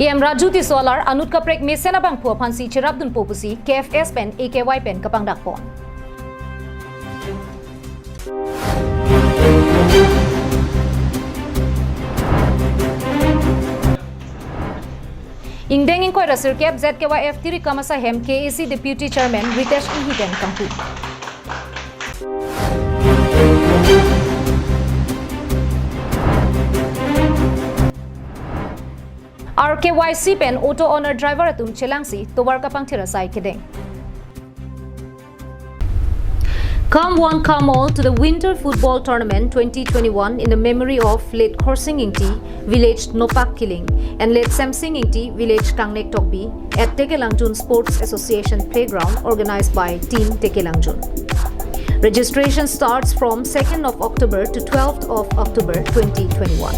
EM Rajuti Solar Anut Kaprek Mesena Bang Po Pansi Chirabdun Popusi KFS Pen AKY Pen Kapang Dakpon. Ingdeng Inkoy Rasir Kep ZKYF Tiri Kamasa Hem KAC Deputy Chairman Ritesh Ihiden Kampu. RKYC Pen Auto Owner Driver Atum Chelangsi Towar Kapang Tirasai Kedeng. Come one, come all to the Winter Football Tournament 2021 in the memory of late Khorsing Ingti, village Nopak Kiling, and late Samsing Ingti, village Kangnek Tokbi at Tekelangjun Sports Association Playground organized by Team Tekelangjun. Registration starts from 2nd of October to 12th of October 2021.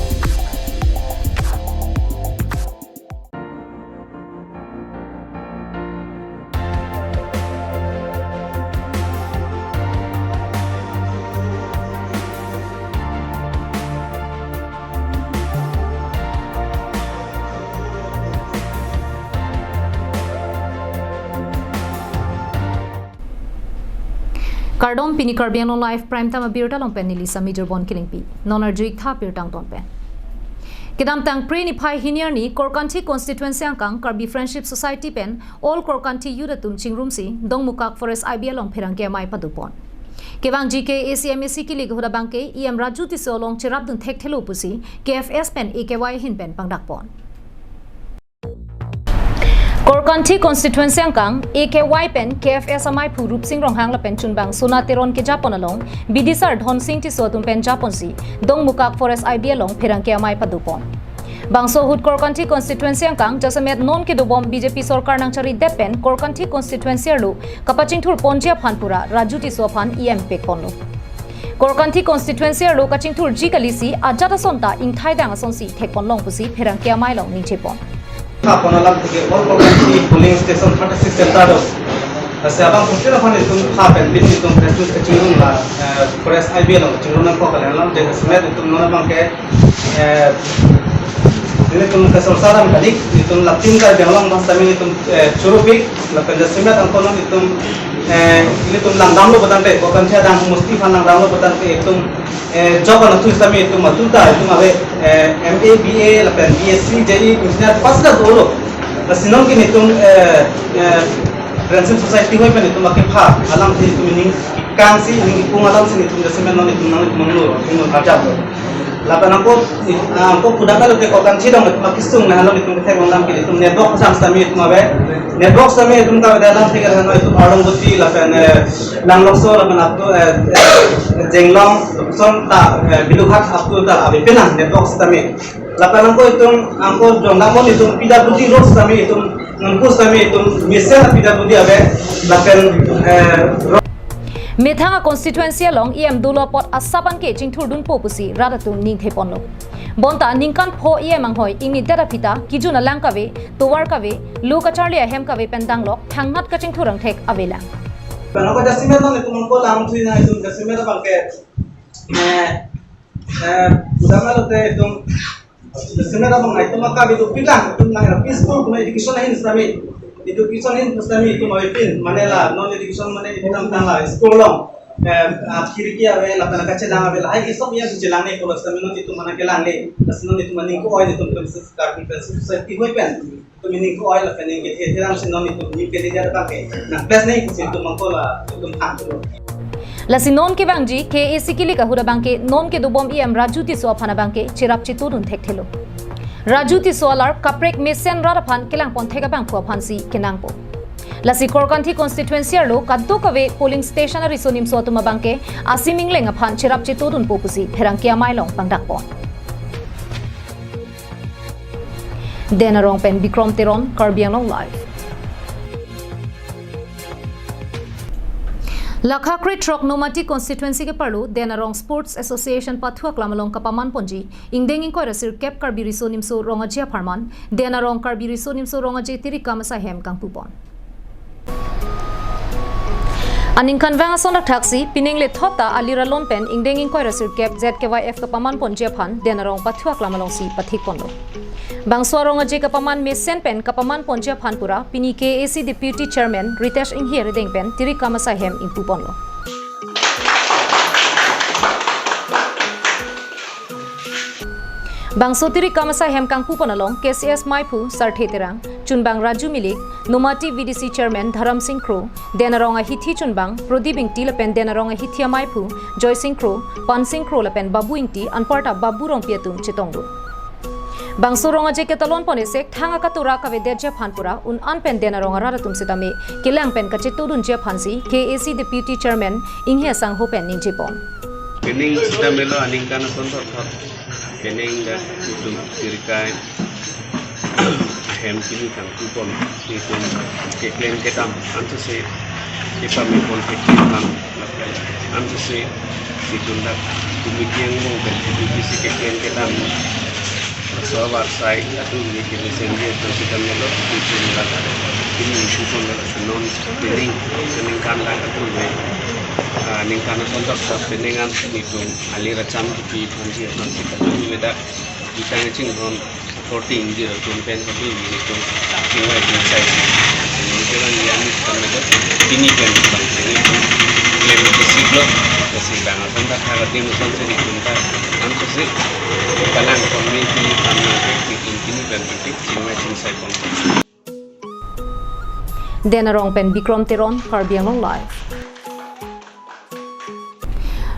Kardom Pini Karbiano Live Prime Time Abirta Long Pen Nilisa Major Bon Killing P. Non-Arjuik Tha Pirtang Ton Pen. Kidam Tang Pre Ni Pai Hiniarni Korkanti Constituency Angkang Karbi Friendship Society Pen All Korkanti Yudatum Chingrumsi Dong Mukak Forest IBA Long Pirangke Mai Padupon. Kevang GK ACMAC Kilig Huda Banke EM Rajuti Solong Chirabdun Tek Telupusi KFS Pen AKY Hin Pen Pangdakpon. Korkanti Constituency Angkang AKY Pen KFS Amai Purup Sing Ronghang La Pen Chunbang Sunateron Ke Japon along Bidisar Dhon Sing Ti Sotum Pen Japon Si Dong Mukak Forest IB along Pirangke Amai Padupon. Bangso Hud Korkanti Constituency Angkang Jasamet Non Ke Dobom BJP Sorkar Nang Chari Depen Korkanti Constituency Arlu Kapaching Thur Ponjia Phanpura Rajuti Sopan EM Pekonlo. Korkanti Constituency Arlu Kaching Thur Ji Kalisi Ajata Sonta Ingthai Dang Asonsi Thekpon Long Pusi Pirangke Amai Long Ningchepon. Alam ke all provinsi polling station 36 centers sebab mungkin apa itu happen bin itu presiden kecilun lah forest IBL kecilun apa kalau jadi semet itu mana bangke ini itu kesulitan kali itu lapin kan jangan mas kami itu curupik lapin jadi semet angkonon itu ini itu langdam lo betante bukan saya dang mesti fan langdam lo betante itu job kalau tu kami itu matuta itu ngawe MA BA lapin BSc jadi misalnya pas dah dulu Sinon kini itu Friendship Society hoy pen itu makin phar alam sih itu meaning ikan sih meaning ikung alam sih itu jasa menon itu mengenur itu ajab lapan angko kuda kalau ke kokan sih dong itu makisung nah alam itu kita ngomong kini itu network sam kami itu ngawe network kami itu ngawe dalam tiga hari itu orang bukti lapan langlokso lapan aku jenglong son tak biluhat aku tak abi penang network kami lapan angko jonggamon itu PWD roads kami itu ngempus kami itu misal PWD abe lapan Methanga constituency along EM Dulopot Asaban Ke Chingthurdun Popusi Radatun Ningtheponlo. Bonta Ningkan Pho EM Anghoy Ingni Terapita Kijuna Langkawe Tuwarkawe Luka Charlie Hemkawe Pendanglok Thangnat Kachingthurang Thek Avela. Kalau kita simet non itu mengko lang tu na itu simet bangke udang lo te itu simet bang itu maka itu pilang itu lang peaceful kuma education lain sami education lain sami itu mau pin manela non education mana itu tentang lah school long akhir kia we la kana kache dang avela hai isom ya jelane ko sami non itu mana kelange non itu maning ko oil itu princess garden princess society hoy pen तो meaning को oil करने के थे तेरा से non तो नी पे दे जा रहा है ना प्लस नहीं कुछ तो मंको ला तुम खान लो लसी नॉन के बांगजी KAC के लिए कहूरा बांके नॉन के दोबोम EM राजुति सो अपना बांके चिराप चितुरुन थेक थेलो राजुति सोलार कप्रेक मेसेन रारफान केलांग पोन थेका बांग को फांसी केनांगपो लसी कोरकांथी कॉन्स्टिट्यूएंसी आलो कद्दो कवे पोलिंग स्टेशन रिसोनिम सो तुम बांके आसिमिंग लेंग फान चिराप चितुरुन पोपुसी फेरंग के Mailong पंगदाकपो Denarong Pen Bikrom Teron Karbiang Live. Lakhakri Trok Nomati Constituency ke Parlu Denarong Sports Association Pathua Klamalong Kapaman Ponji Ingdeng Inko Rasir Kep Karbi Risonimso Rongajia Parman Denarong Karbi Risonimso Rongaje Tiri Kamasa Hem Kangpupon. Aning kan vanga sonak taxi pining le thota alira lon pen ingdeng in koi rasir kep ZKYF ka paman pon jepan denarong pathuak lamalong si pathik ponlo. Bangswarong aje ka paman mesen pen ka paman pon jepan pura pini KAC Deputy Chairman Ritesh Inghier deng pen tiri kamasa hem impu ponlo. Bangso tiri kamasa hem kangpu ponalong KCS Maipu Sarthe Terang Chunbang Raju Milik Nomati VDC Chairman Dharam Singh Kro Denaronga Hithi Chunbang Prodip Ingti Lapen Denaronga Hithia Maipu Joy Singh Kro Pan Singh Kro Lapen Babu Ingti Anparta Babu Rong Piatum Chitongru Bangso ronga je ketalon ponesek thanga katura ka vedya je phanpura un anpen denaronga raratum sitame kilang pen ka chitudun je phansi KAC Deputy Chairman Inghe Sang Ho pen ninjipon Kening sudah melo aning kana kontor thot kening da tum sirkai hem kini kang kupon itu ke klaim ketam antu se ipami pon ketam antu se situndak tumikiang mo ben bisi ke klaim ketam so warsai atu ni kini senje sudah melo itu ndak ini kupon melo non kening kan la atu ningkana kontak sa peningan itu alira cam di panji atau kita ini beda kita ngecing on 14 di dalam pen tapi ini itu cingwa di saya mungkin yang kami itu ini kan bang ini lebih kesiglo kesiglangan kontak harga di musim seri kontak antu sih kalang community kami ini dan itu cingwa cing saya kontak Denarong pen Bikram Teron Karbiang Long Live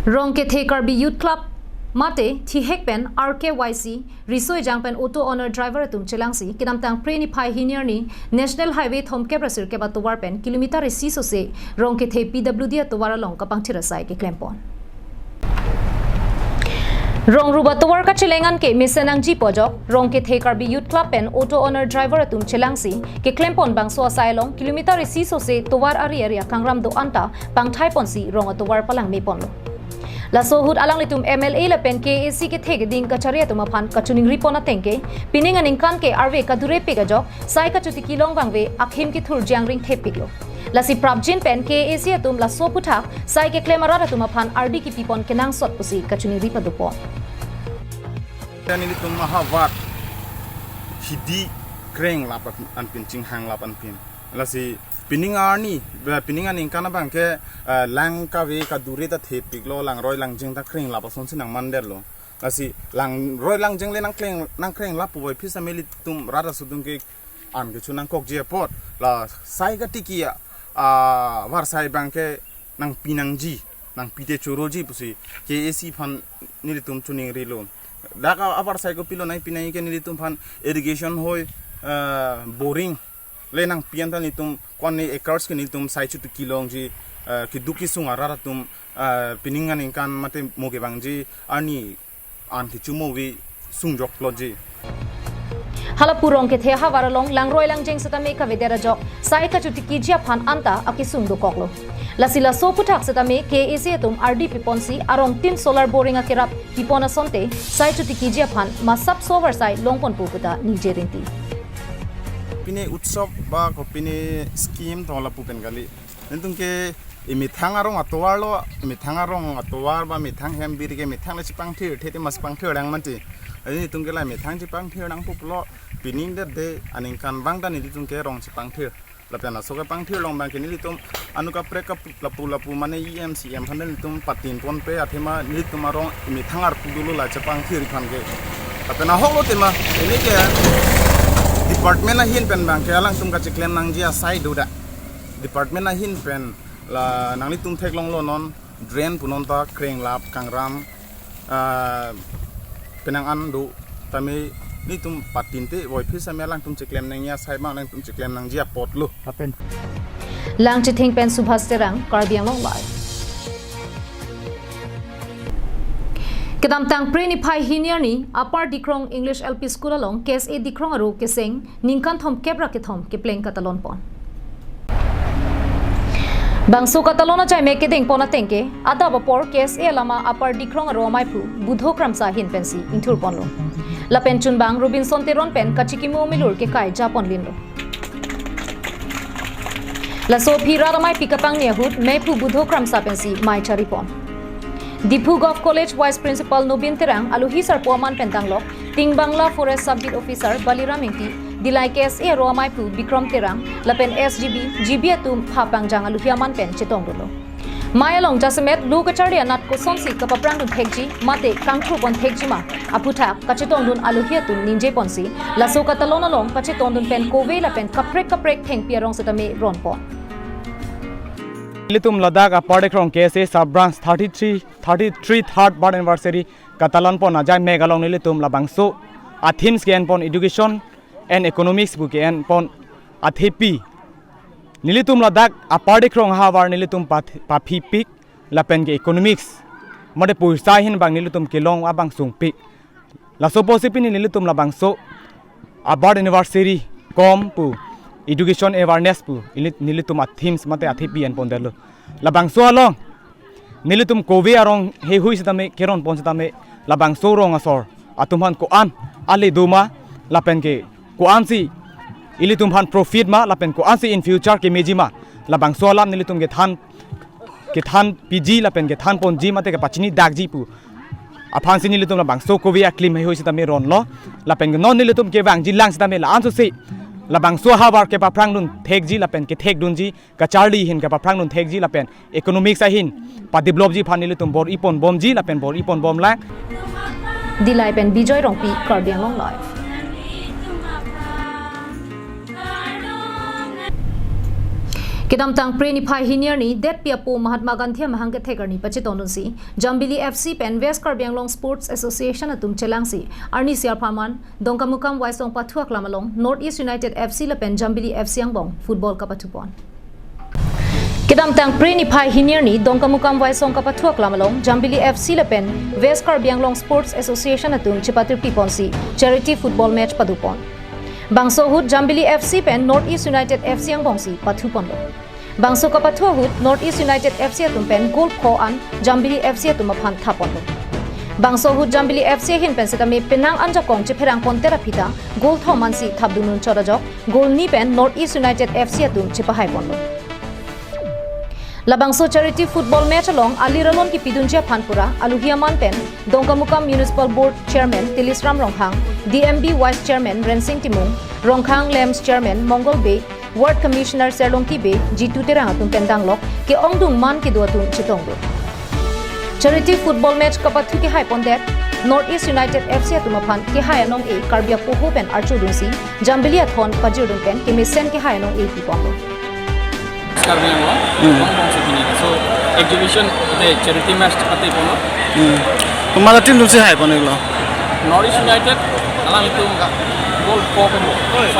Rong ke the Karbi Youth Club mate thi hekpen RKYC risoi jangpen auto owner driver tum chelangsi kinamtang preni phai hinier ni National Highway thom ke brasir ke batuwar pen kilometer si so se rong ke the PWD atwara long ka pangthira sai ke klempon Rong ruba tawar ka chelengan ke misenang ji pojok rong ke the Karbi Youth Club pen auto owner driver tum chelangsi ke klempon bangso asailong kilometer si so se towar area kangram do anta pangthai ponsi rong atwar palang me ponlo La sohud alang litum MLA la pen KAC ke thege ding ka charia tuma phan kachuning ripona tengke pining aning kan ke arve ka dure pe ga jok sai ka chuti kilong bangwe akhim ki thur jang ring thepiklo la si prabjin pen KAC atum la so putha sai ke klemara ra tuma phan RD ki pipon kenang sot pusi kachuning ripa dupo yani litum mahavat hidi kreng lapan anpin cinghang lapan pin la si piningarni piningan ingkana bangke lang kawe kadure ta thepiklo lang roi lang jing ta kreng la pason sinang mander lo asi lang roi lang jing le nang kreng la poi phisa meli tum rara sudung ke an ke chunang kok je pot la sai ga tikia war sai bangke nang pinangji nang pite choroji pusi KAC phan nilitum chuning rilo daka abar sai ko pilo nai pinai ke nilitum phan irrigation hoi boring lenang pianta nitum kone acres ke nitum sai chu kilong ji ki duki sunga rara tum piningan ingkan mate moge bangji ani an ki chumo wi sungjok loji halapurong ke the hawaralong langroi langjeng satame ka vedera jok sai ka chuti kijia phan anta akisung do koklo lasila so puthak satame KAC atum RD piponsi arong tin solar boring akirap pipona sonte sai chuti kijia phan masap sover sai longpon puputa nijerinti pine utsop ba ko pine scheme thola pupen gali nentung ke imithang arong atwar ba mithang hem bir ke mithang le chipang thir thete mas pang thir dang manti ani tung ke la mithang chipang thir dang puplo pining de aning kan bang dan ni tung ke rong chipang thir la pena so ke pang thir long bang ke ni tum anuka preka lapu mane EMCM phan ni tum patin pon pe athema ni tum arong mithang ar pudulu la chipang thir khan ke la pena holo tema ini ke Department na hin pen bang kaya lang tum ka chiklem nang jia sai do da Department na hin pen la nang ni tum thek long lo non drain punon ta kreng lap kangram penang an do tame ni tum patin te voi phisa me lang tum chiklem nang ya sai ma lang tum chiklem nang jia pot lo happen lang chithing pen subhas terang Karbiang Long Live Kedamtang preni phai hinier ni apar dikrong English LP school along case a dikrong aru keseng ningkan thom kebra ke thom ke pleng katalon pon Bangso katalona chai me ke ding pona tengke ada bapor case a lama apar dikrong aru mai phu budho kramsa hin pensi inthur pon lo la pen chun bang Robinson Teron pen kachiki mo milur ke kai japon lin lo La so phira ramai pikapang ne hut me phu budho kram sa pensi mai charipon Dipu Golf College Vice Principal Nobin Terang aluhi sar poman pentanglok Ting Bangla Forest Sub Officer Baliram Engti Dilai KSA Roamai Pu Bikram Terang Lapen SGB GB atum Phapang Jang aluhi aman pen chitong dolo Maya long jasemet lu kachari anat ko somsi kapaprang dun thekji mate kangthu pon thekji ma aputha kachitong dun aluhi atum ninje ponsi laso katalona long kachitong dun pen kove la pen kaprek theng pierong setame ron pon Litum Ladakh Apartheid from KSA Sub Branch 33 third birth anniversary Catalan pon ajai megalong nilitum labangso Athens gen pon education and economics book and pon Athepi Nilitum Ladakh Apartheid from Harvard nilitum papi pik lapen ge economics made puisa hin bang nilitum kilong abang sung pik la so posipin nilitum labangso Apartheid anniversary kom pu education awareness pu nilitum themes mate athipi en pondelo labang so along nilitum kovi arong he hui sitame keron pon sitame labang so rong asor atumhan ko an ali duma lapen ke ko an si ilitum han profit ma lapen ko an si in future ke mejima labang so alam nilitum ke than pg lapen ke than pon ji mate ke pachini dagji pu aphan si nilitum labang so kovi aklim he hui sitame ron lo lapen ke non nilitum ke wang ji lang sitame la an so si labang so habar ke paprang nun thekji lapen ke thek dunji ka charli hin ke paprang nun thekji lapen economics a hin pa develop ji phanili tum bor ipon bom ji lapen bor ipon bom la Dilai pen Bijoy Rongpi Karbiang Long Live Kidam tang preni phai hinier ni det pia po Mahatma Gandhi mahang ke theker ni pachitonun si Jambili FC pen West Karbiang Long Sports Association atum chelang si arni siar phaman dongkamukam waisong pathuak lamalong North East United FC la pen Jambili FC angbong football ka pathupon Kidam tang preni phai hinier ni dongkamukam waisong ka pathuak lamalong Jambili FC la pen West Karbiang Long Sports Association atum chipatir pipon si charity football match padupon Bangso hut Jambili FC pen North East United FC ang bongsi pathupon lo. Bangso ka pathua hut North East United FC atum pen goal kho an Jambili FC atum aphan thapon lo. Bangso hut Jambili FC hin pen setame penang anja kong cheperang pon terapita goal thoman si thabdunun chorajok goal ni pen North East United FC atum chepahai pon lo. Labangso charity football match along Aliralon ki pidunjia phanpura Aluhiaman pen Dongkamukam Municipal Board Chairman Tilisram Ronghang DMB Vice Chairman Rensing Timung Ronghang Lems Chairman Mongol Bay Ward Commissioner Serlongki Bay G2 terang atum pendanglok ke ongdung man ki duatun chitongdo Charity football match kapathu ki hai pondet North East United FC atum aphan ki hai anong e Karbia poho pen archudun si Jambilia thon pajudun pen ki misen ki hai anong e pipongdo Karbiang Long, so exhibition the charity match pati pono. Tumara team dun se hai pone lo. North East United alam itu goal 5-3.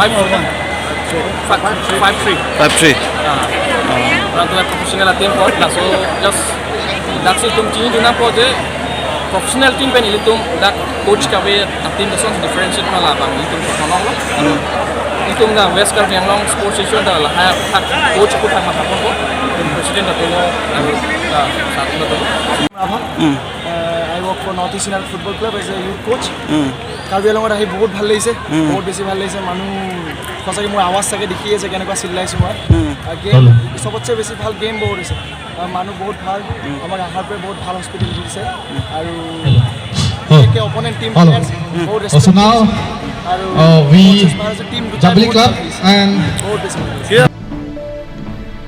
5-3. Ratu professional team pot, so just that's it. Tum chini duna po je professional team pen ilitum that coach ka way team the sons differentiate mala bang ilitum kono lo. Itung na West Karbiang Long Sports Association da la ha coach ko thang mata ko president ato lo satu na to I work for North East United Football Club as a youth coach Karbiang Long ahi bahut bhal laise bahut beshi bhal laise manu সঁচাকে মোৰ আৱাজ চাগে দেখি আছে কেনেকুৱা চিল্লাইছো মই game সবতছে বেছি ভাল গেম বহুত আছে মানুহ বহুত ভাল আমাক আহাৰ পৰা বহুত ভাল হস্পিটেলিটি দিছে আৰু একে অপোনেন্ট টিম প্লেয়াৰ্স বহুত ৰেসপেক্ট আৰু we Jambili Club and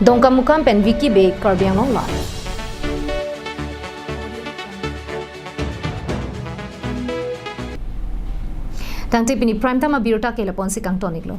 Dongkamukam pen Wiki Bay Karbiang Long Live Tangti pini prime time abirota kela ponsi kang tonik lo